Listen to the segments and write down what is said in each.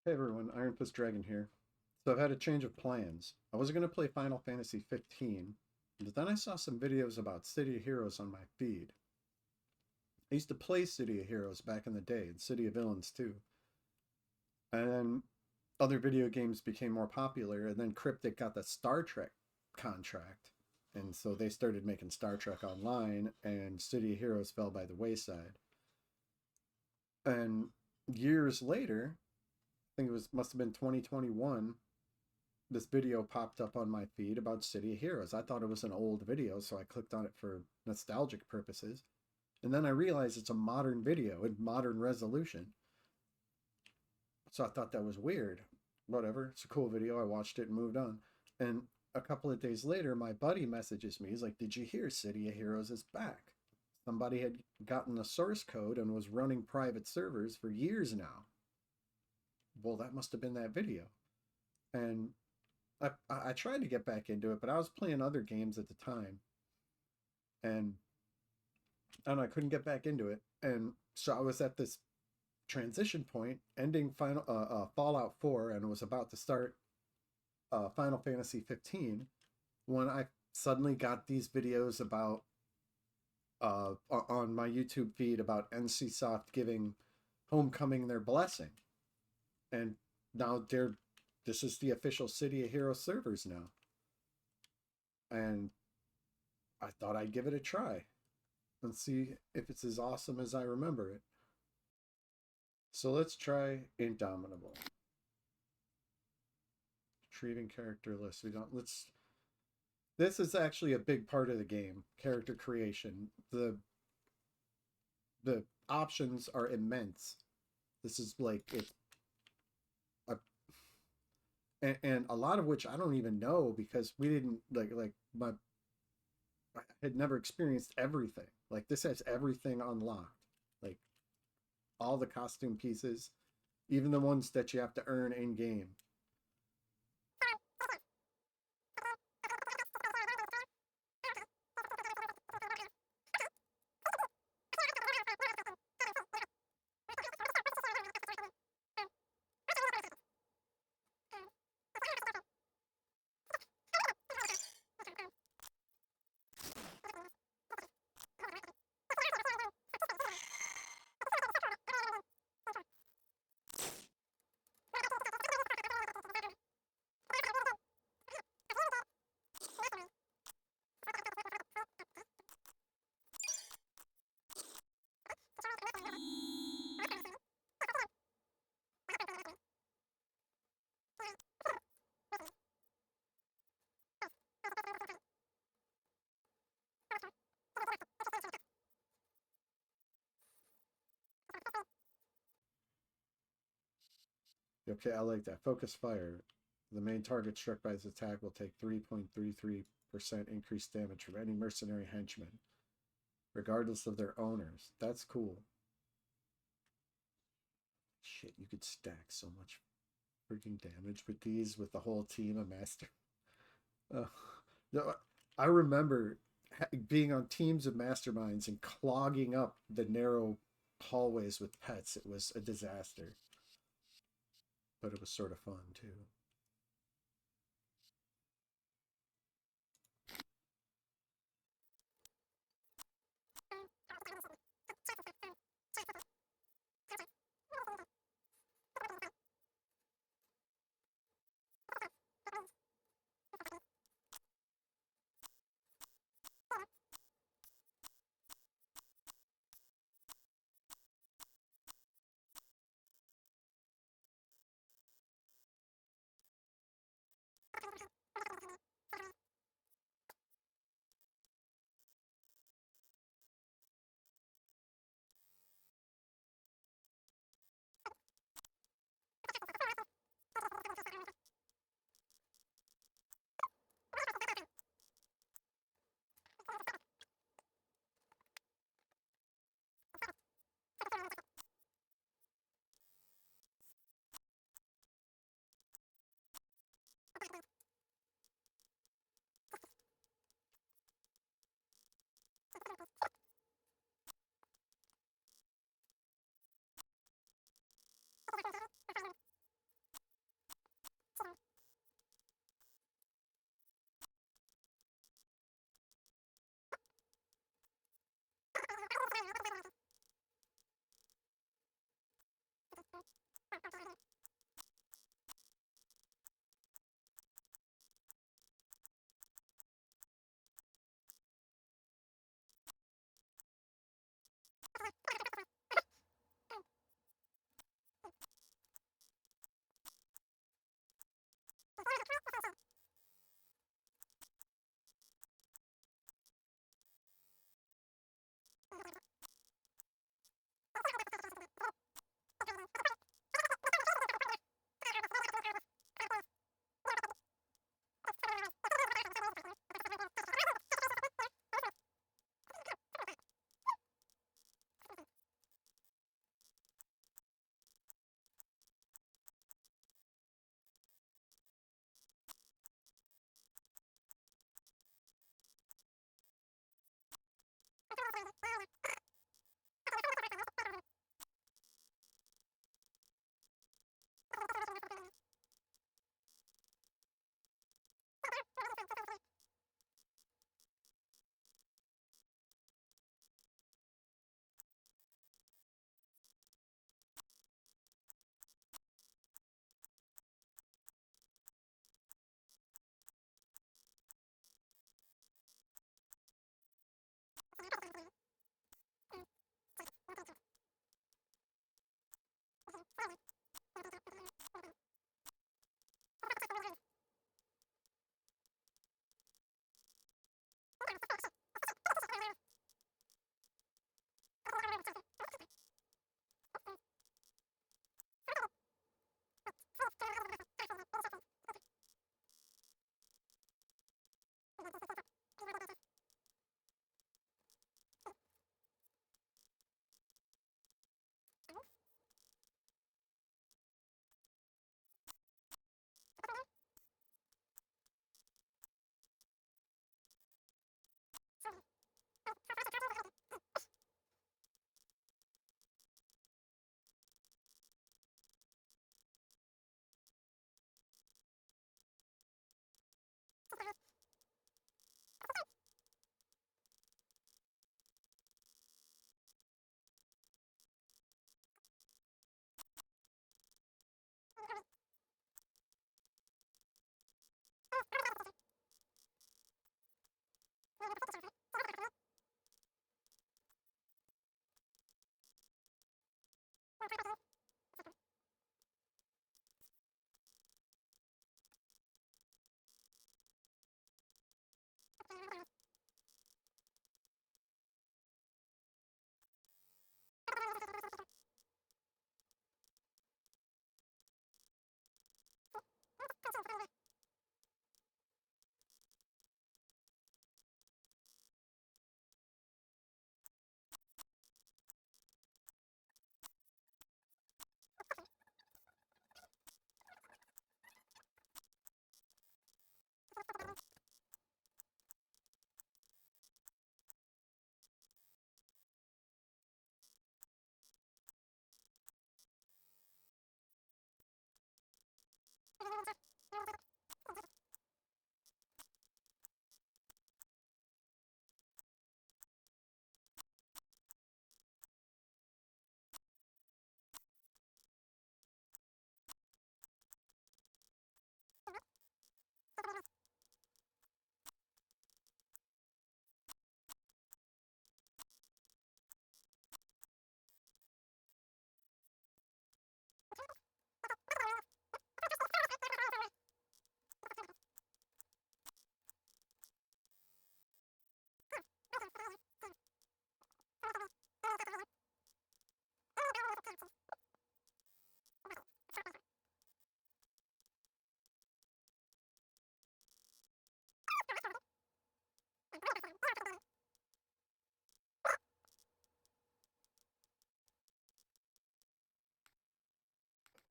Hey everyone, Iron Fist Dragon here. So I've had a change of plans. I wasn't going to play Final Fantasy 15, but then I saw some videos about City of Heroes on my feed. I used to play City of Heroes back in the day, and City of Villains too. And then other video games became more popular, and then Cryptic got the Star Trek contract. And so they started making Star Trek Online, and City of Heroes fell by the wayside. And years later, I think it was must have been 2021, this video popped up on my feed about City of Heroes. I thought it was an old video, so I clicked on it for nostalgic purposes. And then I realized it's a modern video in modern resolution. So I thought that was weird. Whatever, it's a cool video. I watched it and moved on. And a couple of days later, my buddy messages me. He's like, "Did you hear City of Heroes is back?" Somebody had gotten the source code and was running private servers for years now. Well, that must have been that video. And I tried to get back into it, but I was playing other games at the time, and I don't know, I couldn't get back into it. And so I was at this transition point, ending Fallout 4, and was about to start Final Fantasy 15, when I suddenly got these videos about on my YouTube feed about NCSoft giving Homecoming their blessing, and now this is the official City of Heroes servers now, and I thought I'd give it a try and see if it's as awesome as I remember it. So let's try Indomitable. Retrieving character list. We don't let's This is actually a big part of the game, character creation. The options are immense. This is like it's a, and a lot of which I don't even know because we didn't like my I had never experienced everything. Like this has everything unlocked. Like all the costume pieces, even the ones that you have to earn in game. Okay, I like that. Focus fire. The main target struck by this attack will take 3.33% increased damage from any mercenary henchman, regardless of their owners. That's cool. Shit, you could stack so much freaking damage with these with the whole team of master. No, I remember being on teams of masterminds and clogging up the narrow hallways with pets. It was a disaster, but it was sort of fun too.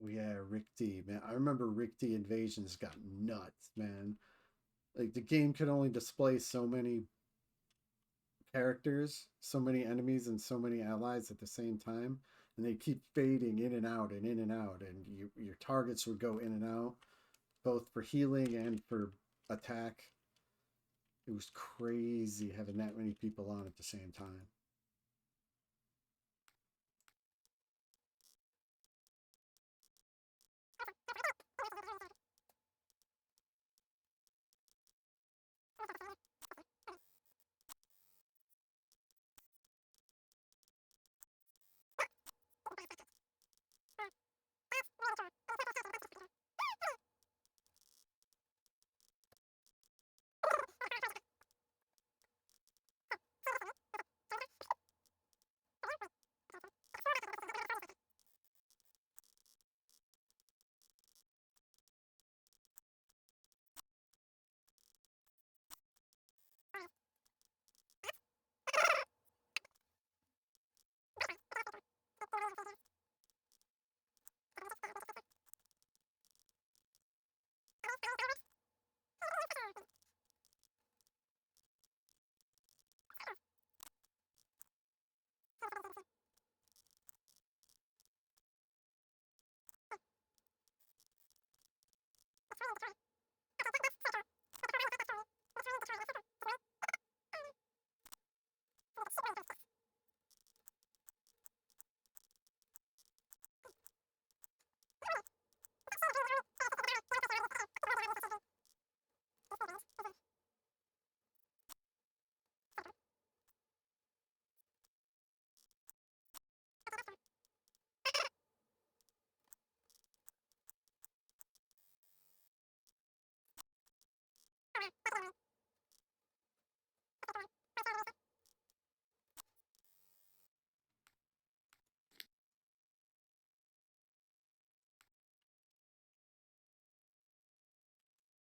Yeah, Rick D, man. I remember Rick D Invasions got nuts, man. Like the game could only display so many characters, so many enemies, and so many allies at the same time, and they keep fading in and out and in and out, and your targets would go in and out, both for healing and for attack. It was crazy having that many people on at the same time.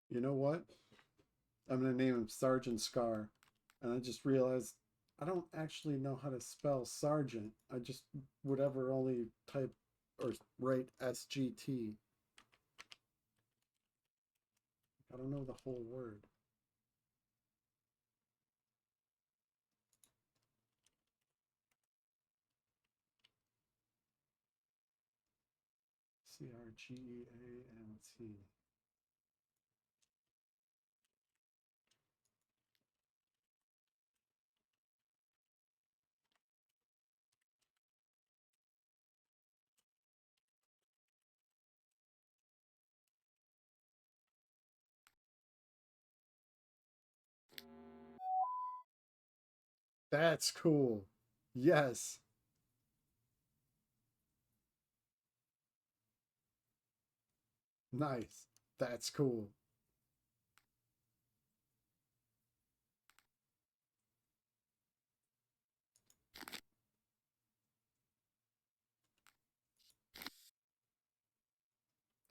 You know what? I'm gonna name him Sergeant Scar. And I just realized I don't actually know how to spell sergeant. I just would ever only type or write SGT. I don't know the whole word. CRGEANT. That's cool. Yes. Nice. That's cool.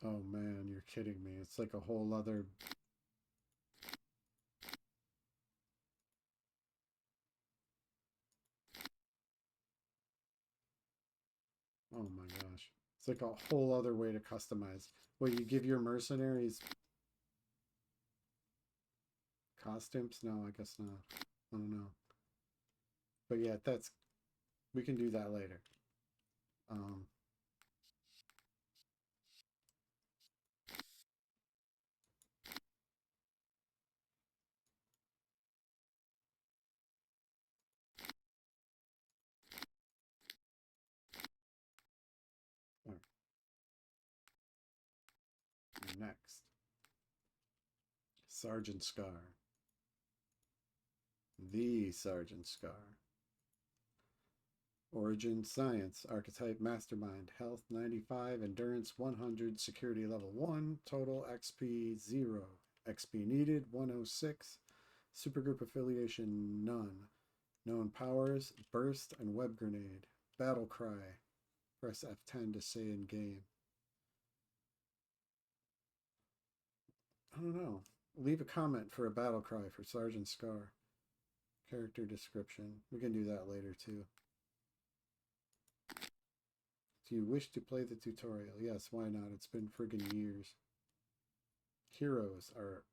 Oh man, you're kidding me. It's like a whole other. Oh my gosh. It's like a whole other way to customize. Well, you give your mercenaries costumes? No, I guess not. I don't know. But yeah, that's we can do that later. Um next? Sergeant Scar. The Sergeant Scar. Origin Science, Archetype Mastermind, Health 95, Endurance 100, Security Level 1, Total XP 0, XP needed 106, Supergroup Affiliation none, Known Powers, Burst and Web Grenade, Battle Cry, press F10 to say in game. I don't know. Leave a comment for a battle cry for Sergeant Scar. Character description. We can do that later too. Do you wish to play the tutorial? Yes, why not? It's been friggin' years. Heroes are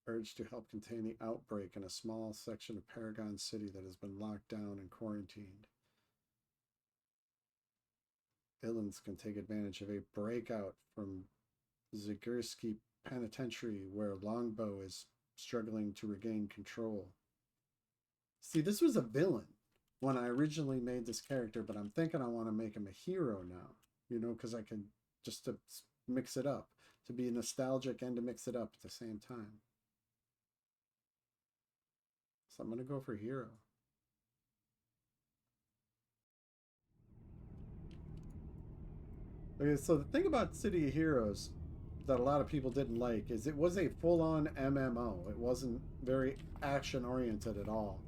urged to help contain the outbreak in a small section of Paragon City that has been locked down and quarantined. Villains can take advantage of a breakout from Zagurski Penitentiary where Longbow is struggling to regain control. See, this was a villain when I originally made this character, but I'm thinking I want to make him a hero now, you know, because I can just to mix it up, to be nostalgic and to mix it up at the same time. So I'm going to go for hero. Okay, so the thing about City of Heroes that a lot of people didn't like is it was a full-on MMO. It wasn't very action-oriented at all.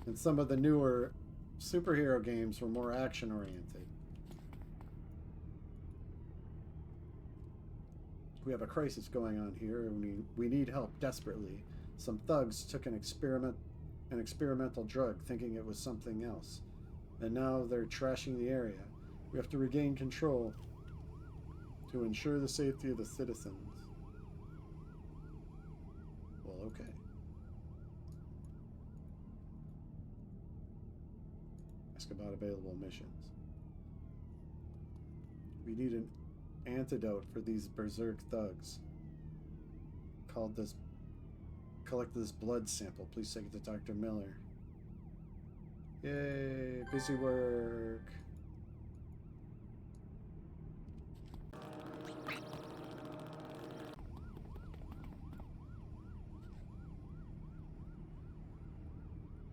And some of the newer superhero games were more action-oriented. We have a crisis going on here, and we need help desperately. Some thugs took an experimental drug thinking it was something else. And now they're trashing the area. We have to regain control to ensure the safety of the citizens. Well, okay. Ask about available missions. We need an antidote for these berserk thugs. Collect this blood sample. Please take it to Dr. Miller. Yay, busy work.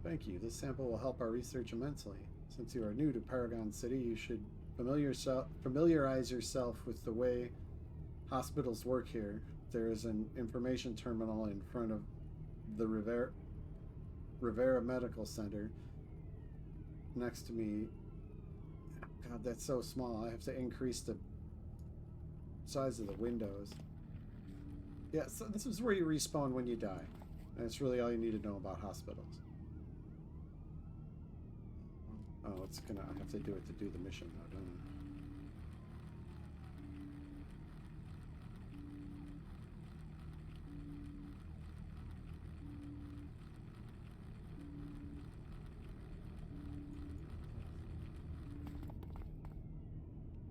Thank you. This sample will help our research immensely. Since you are new to Paragon City, you should familiarize yourself with the way hospitals work here. There is an information terminal in front of the Rivera Medical Center next to me. God, that's so small. I have to increase the size of the windows. Yeah, so this is where you respawn when you die. That's really all you need to know about hospitals. Oh, I have to do it to do the mission now, don't I?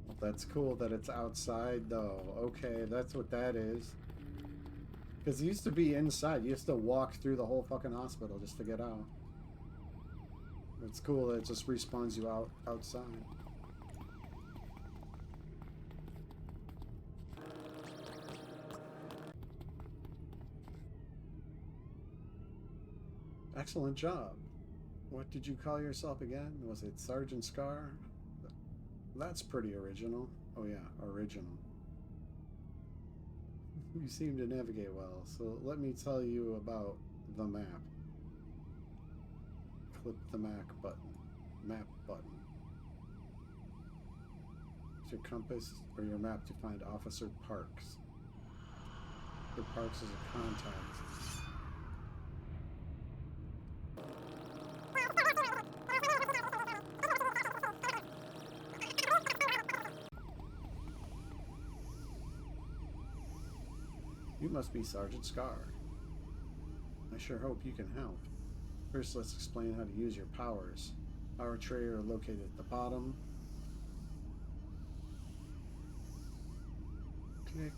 Well, that's cool that it's outside though. Okay, that's what that is. Because it used to be inside. You used to walk through the whole fucking hospital just to get out. It's cool that it just respawns you outside. Excellent job. What did you call yourself again? Was it Sergeant Scar? That's pretty original. Oh yeah, original. You seem to navigate well, so let me tell you about the map. Click the map button. Use your compass or your map to find Officer Parks. Officer Parks is a contact. You must be Sergeant Scar. I sure hope you can help. First, let's explain how to use your powers. Power tray are located at the bottom. Click.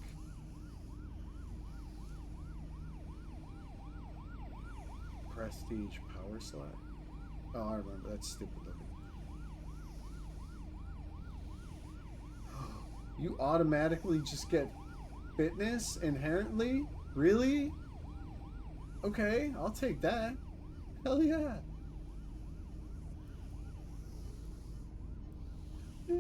Prestige power select. Oh, I remember. That's stupid looking. You automatically just get Fitness inherently? Really? Okay, I'll take that. Hell yeah. Yeah.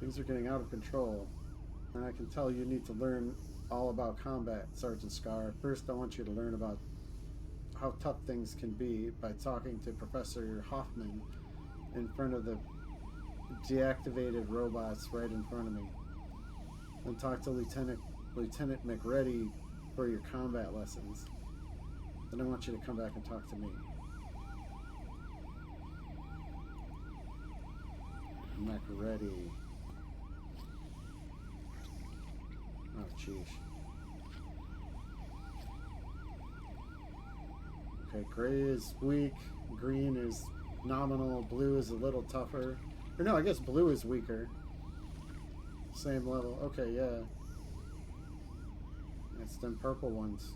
Things are getting out of control, and I can tell you need to learn all about combat, Sergeant Scar. First, I want you to learn about how tough things can be by talking to Professor Hoffman in front of the deactivated robots right in front of me. Then talk to Lieutenant McReady for your combat lessons. Then I want you to come back and talk to me. McReady. Oh, jeez. Okay, gray is weak, green is nominal, blue is a little tougher. Or no, I guess blue is weaker. Same level. Okay, yeah. It's them purple ones.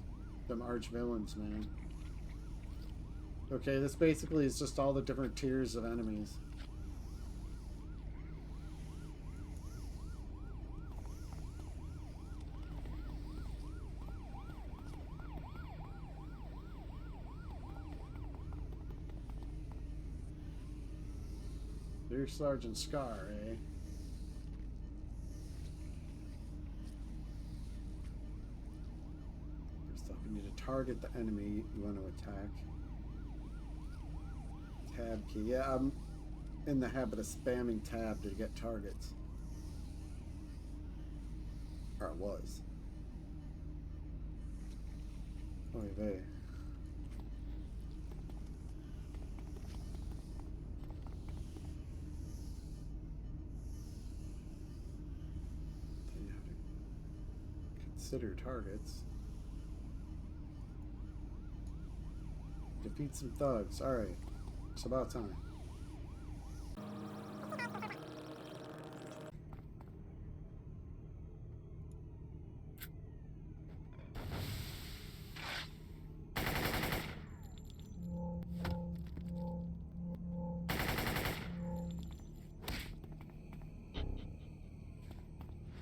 Them arch villains, man. Okay, this basically is just all the different tiers of enemies. Dear Sergeant Scar, eh? First off, you need to target the enemy you want to attack. Tab key. Yeah, I'm in the habit of spamming tab to get targets. Or I was. Oy vey. Consider targets. Defeat some thugs. Alright. It's about time.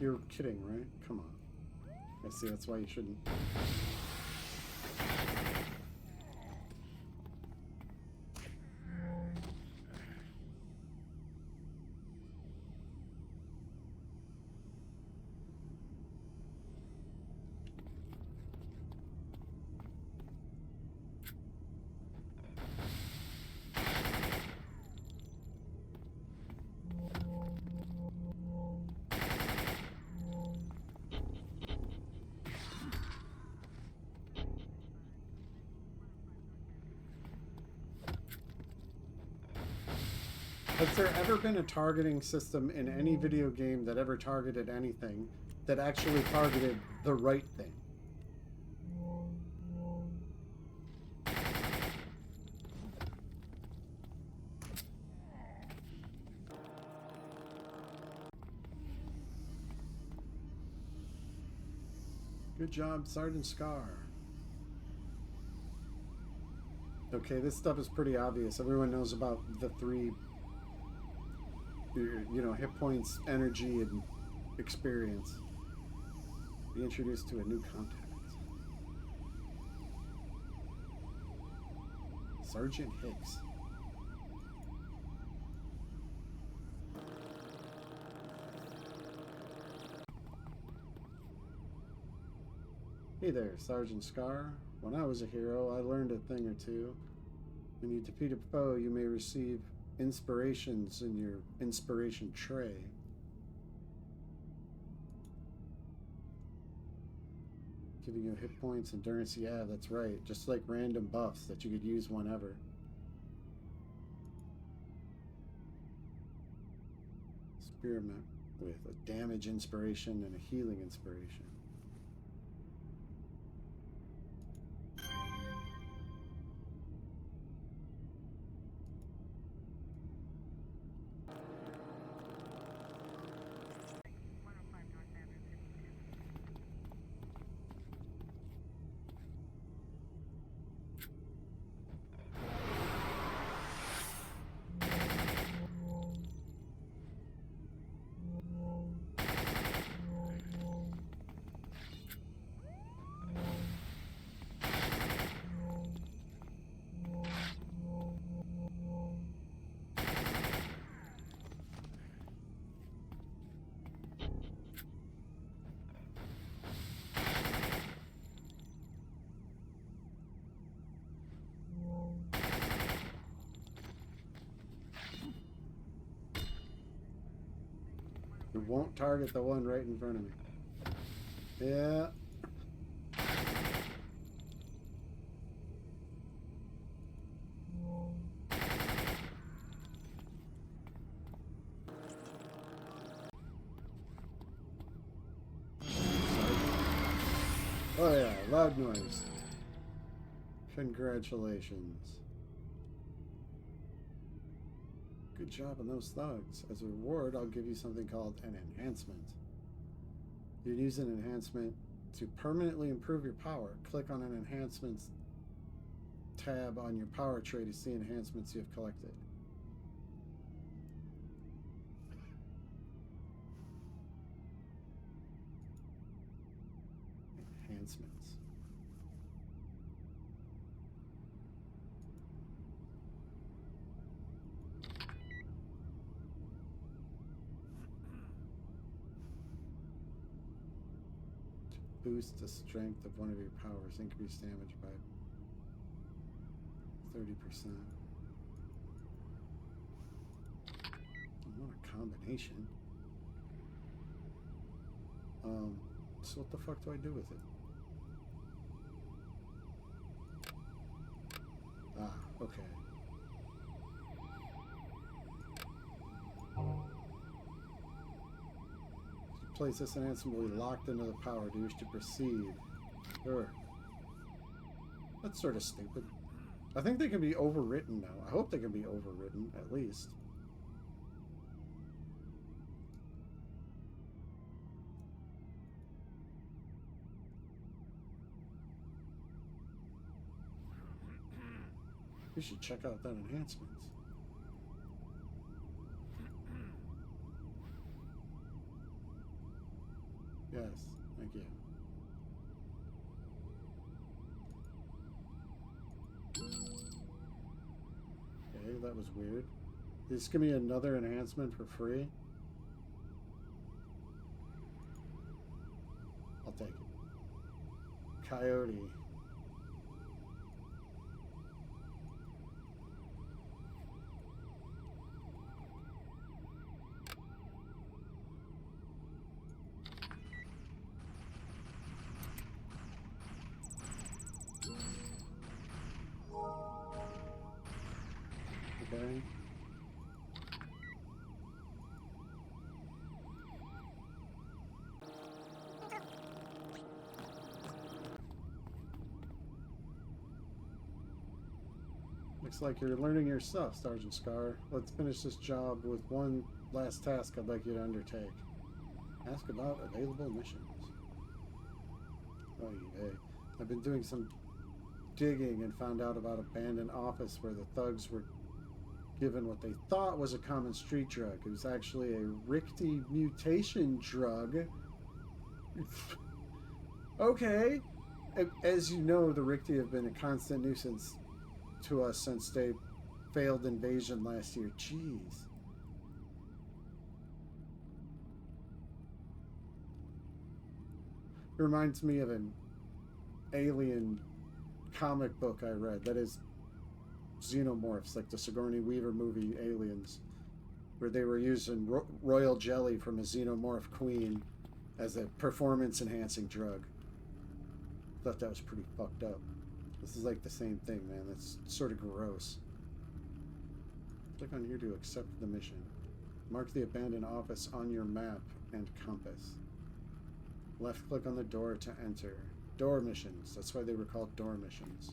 You're kidding, right? Come on. I see, that's why you shouldn't. Has there ever been a targeting system in any video game that ever targeted anything that actually targeted the right thing? Good job, Sergeant Scar. Okay, this stuff is pretty obvious. Everyone knows about the three, you know, hit points, energy, and experience. Be introduced to a new contact. Sergeant Hicks. Hey there, Sergeant Scar. When I was a hero, I learned a thing or two. When you defeat a foe, you may receive inspirations in your inspiration tray. Giving you hit points, endurance. Yeah, that's right. Just like random buffs that you could use whenever. Experiment with a damage inspiration and a healing inspiration. won't target the one right in front of me. Yeah. Oh yeah, loud noise. Congratulations. Good job on those thugs. As a reward, I'll give you something called an enhancement. You use an enhancement to permanently improve your power. Click on an enhancements tab on your power tree to see enhancements you have collected. Enhancements. To boost the strength of one of your powers, increase damage by 30%. What a combination. So what the fuck do I do with it? Ah, okay. Place this enhancement will be locked into the power. Do you wish to proceed? Sure. That's sort of stupid. I think they can be overwritten now. I hope they can be overwritten, at least. We should check out that enhancement. Yes, thank you. Okay, that was weird. Just give me another enhancement for free. I'll take it. Coyote. Okay. Looks like you're learning your stuff, Sergeant Scar. Let's finish this job with one last task I'd like you to undertake. Ask about available missions. Oh, yeah. I've been doing some digging and found out about an abandoned office where the thugs were given what they thought was a common street drug. It was actually a Richte mutation drug. Okay. As you know, the Richte have been a constant nuisance to us since they failed invasion last year. Jeez. It reminds me of an alien comic book I read. That is xenomorphs, like the Sigourney Weaver movie Aliens, where they were using royal jelly from a xenomorph queen as a performance-enhancing drug. Thought that was pretty fucked up. This is like the same thing, man. That's sort of gross. Click on here to accept the mission. Mark the abandoned office on your map and compass. Left click on the door to enter. Door missions. That's why they were called door missions.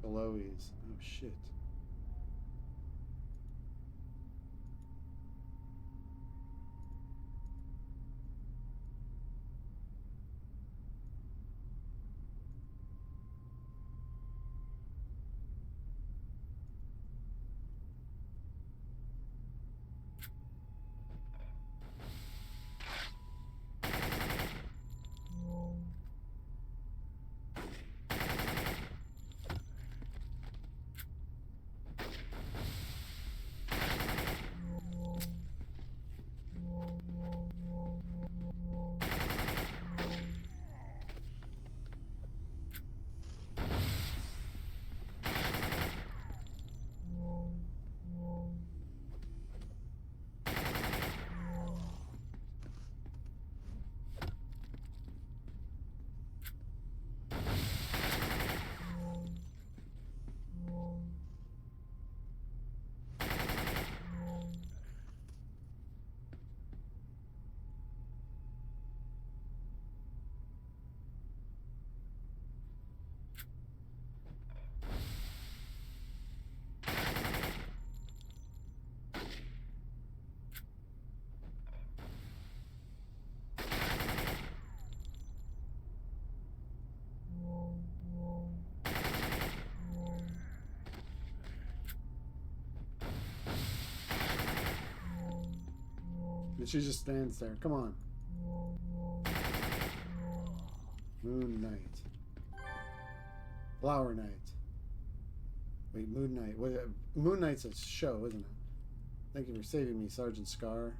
Belowies. Oh shit. And she just stands there. Come on. Moon Knight. Flower Knight. Wait, Moon Knight. Wait, Moon Knight's a show, isn't it? Thank you for saving me, Sergeant Scar.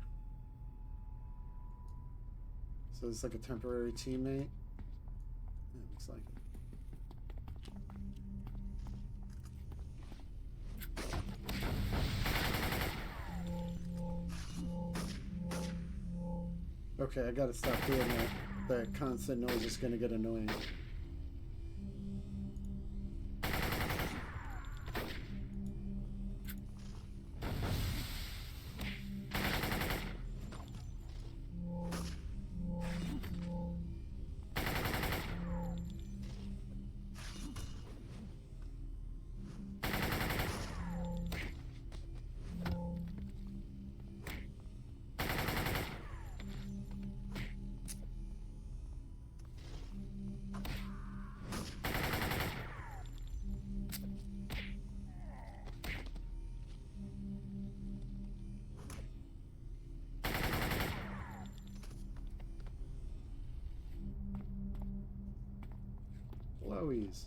So it's like a temporary teammate? Yeah, looks like it. Okay, I gotta stop doing that. That constant noise is gonna get annoying. Lowies.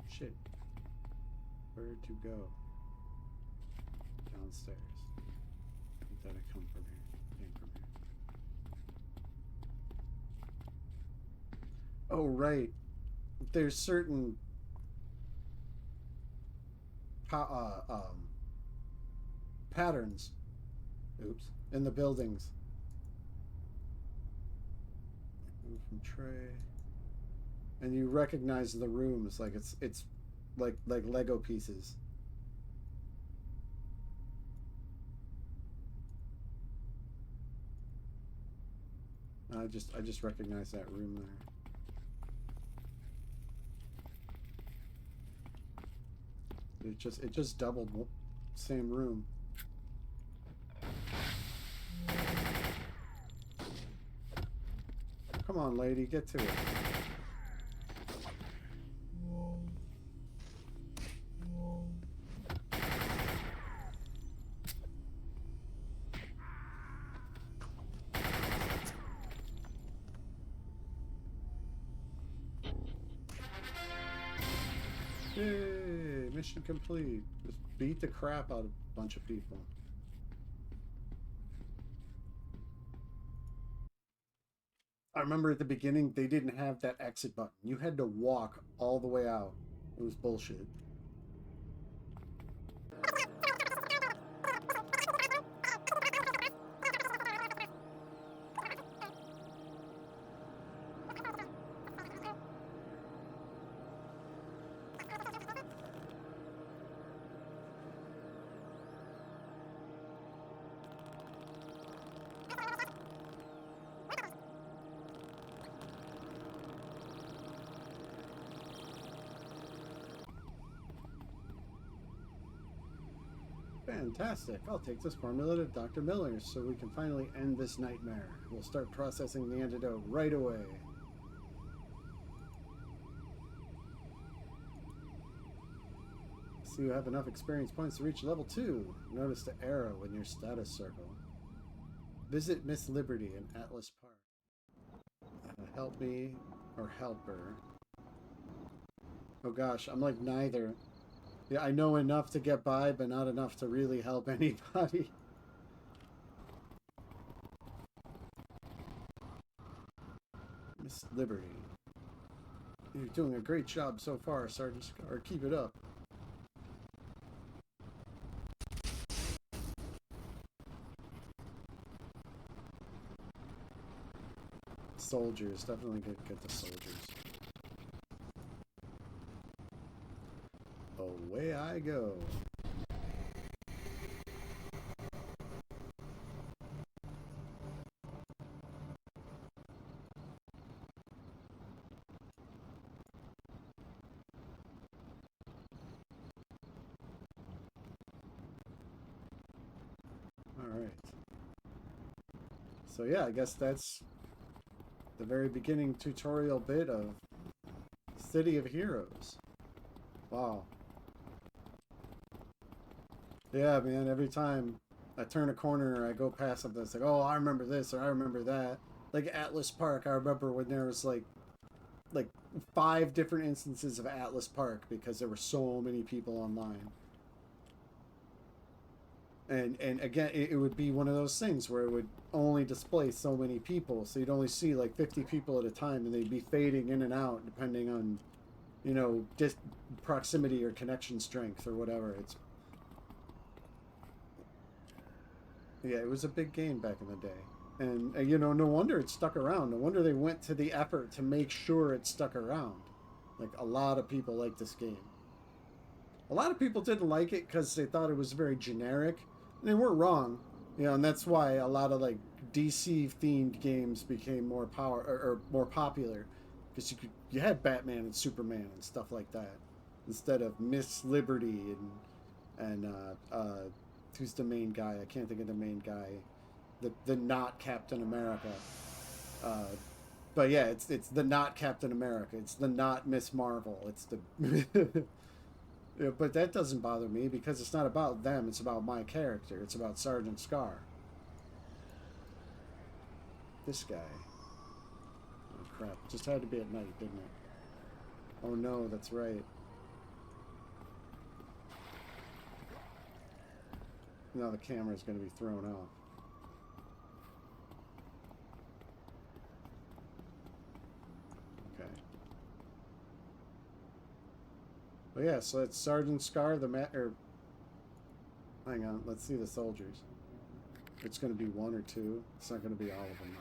Shit. Where to go? Downstairs. I thought I come from here. Came from here. Oh, right. There's certain patterns. Oops. In the buildings. Move from tray. And you recognize the rooms like it's like Lego pieces. I just recognize that room there. It just doubled. Same room. Come on, lady, get to it. Yay! Mission complete. Just beat the crap out of a bunch of people. I remember at the beginning, they didn't have that exit button. You had to walk all the way out. It was bullshit. Fantastic. I'll take this formula to Dr. Miller's so we can finally end this nightmare. We'll start processing the antidote right away. So you have enough experience points to reach level 2. Notice the arrow in your status circle. Visit Miss Liberty in Atlas Park. Help me or help her. Oh gosh, I'm like neither. Yeah, I know enough to get by, but not enough to really help anybody. Miss Liberty. You're doing a great job so far, Sergeant Scar. Keep it up. Soldiers. Definitely get the soldiers. Away I go. So yeah, I guess that's the very beginning tutorial bit of City of Heroes. Wow. Yeah, man, every time I turn a corner or I go past something, it's like, oh, I remember this or I remember that. Like Atlas Park, I remember when there was like 5 different instances of Atlas Park because there were so many people online. And again, it would be one of those things where it would only display so many people, so you'd only see like 50 people at a time, and they'd be fading in and out depending on, you know, proximity or connection strength or whatever. It's Yeah, it was a big game back in the day. And, you know, no wonder it stuck around. No wonder they went to the effort to make sure it stuck around. Like, a lot of people like this game. A lot of people didn't like it because they thought it was very generic. And they weren't wrong. You know, and that's why a lot of, like, DC-themed games became more or more popular. Because you had Batman and Superman and stuff like that. Instead of Miss Liberty and who's the main guy? I can't think of the main guy. The not Captain America. Uh, but yeah, it's the not Captain America. It's the not Miss Marvel. It's the yeah, but that doesn't bother me because it's not about them. It's about my character. It's about Sergeant Scar. This guy. Oh crap! It just had to be at night, didn't it? Oh no, that's right. Now the camera's going to be thrown off. Okay. Well, yeah, so it's Sergeant Scar, hang on, let's see the soldiers. It's going to be 1 or 2. It's not going to be all of them.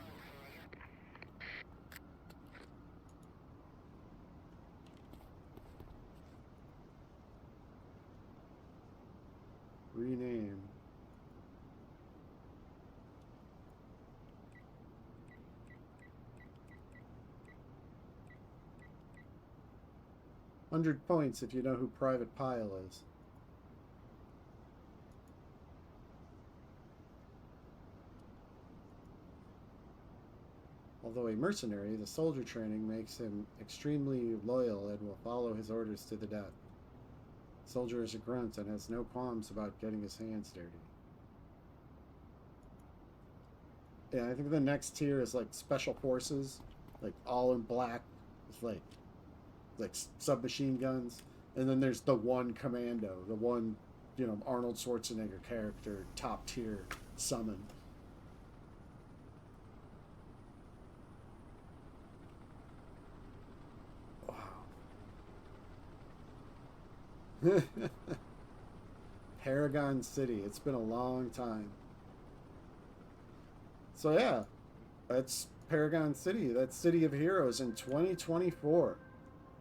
Rename. £100 if you know who Private Pile is. Although a mercenary, the soldier training makes him extremely loyal and will follow his orders to the death. The soldier is a grunt and has no qualms about getting his hands dirty. Yeah, I think the next tier is like special forces, like all in black, with like submachine guns, and then there's the one commando, the one, you know, Arnold Schwarzenegger character, top tier summon. Wow. Paragon City. It's been a long time. So yeah, that's Paragon City. That's City of Heroes in 2024.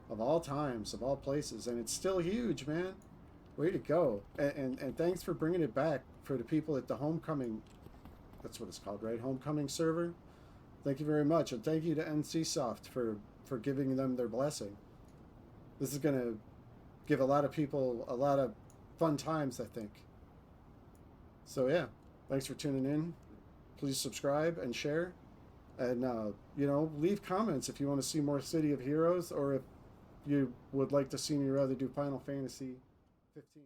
Of all times, of all places, and it's still huge, man. Way to go! And thanks for bringing it back for the people at the Homecoming. That's what it's called, right? Homecoming server. Thank you very much, and thank you to NCSoft for giving them their blessing. This is gonna give a lot of people a lot of fun times, I think. So yeah, thanks for tuning in. Please subscribe and share, and you know, leave comments if you want to see more City of Heroes, or if you would like to see me rather do Final Fantasy 15.